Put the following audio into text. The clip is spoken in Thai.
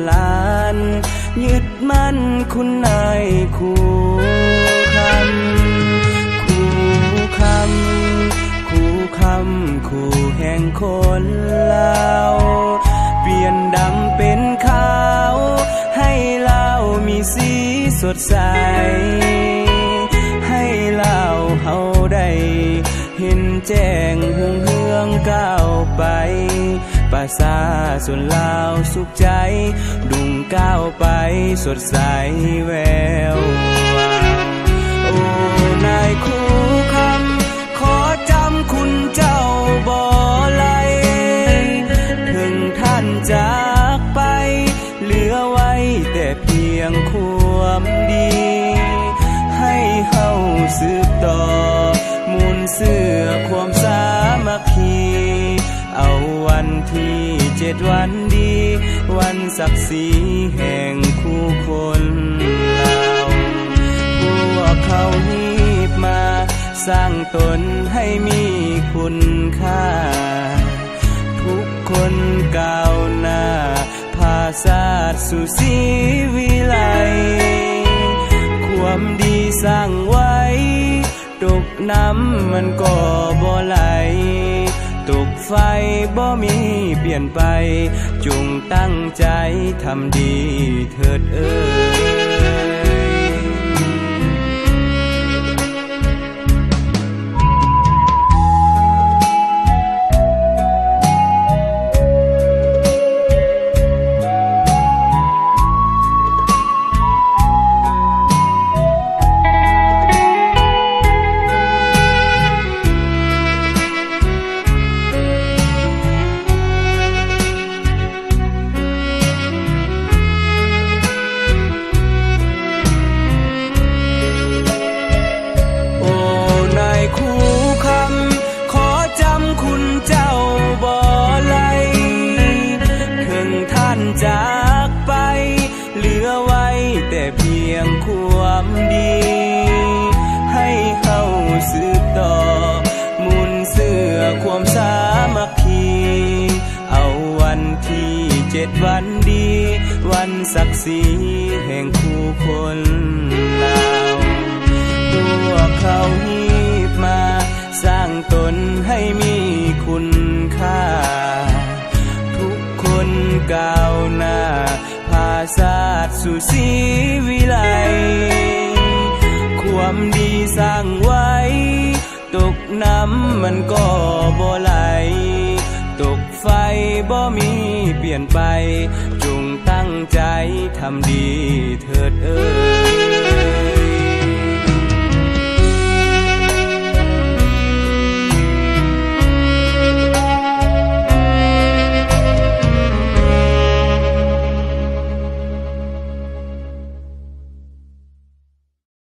ลานยึดมั่นคุณนายคู่คำคู่แห่งคนลาวเปลี่ยนดำเป็นขาวให้ลาวมีสีสดใสให้ลาวเฮาได้เห็นแจ้งหุ่งเฮืองก้าวไปประชาชนลาวสุขใจดุงก้าวไปสดใสแวววาวโอ้นายคู่คำขอจำคุณเจ้าบ่ไหลถึงท่านจากไปเหลือไว้แต่เพียงความดีให้เฮาสืบต่อมูลเสื้อความสามัคคีเอาวันที่7วันดีวันศักดิ์ศรีแห่งคู่คนลาวพวกเขาฮีบมาสร้างตนให้มีคุณค่าทุกคนก้าวหน้าพาชาติสู่ศรีวิไลความดีสร้างไว้ตกน้ำมันก็บ่ไหลตกไฟบ่มีเปลี่ยนไปจงตั้งใจทำดีเถิดเอ่ยจากไปเหลือไว้แต่เพียงความดีให้เฮาสืบต่อมูลเสื้อความสามัคคีเอาวันที่7วันดีวันศักดิ์ศรีแห่งคู่คนลาวพวกเขาฮีบมาสร้างตนให้มีคุณค่าก้าวหน้าพาชาติสู่ศรีวิไลความดีสร้างไว้ตกน้ำมันก็บ่ไหลตกไฟบ่มีเปลี่ยนไปจงตั้งใจทำดีเถิดเอ่ย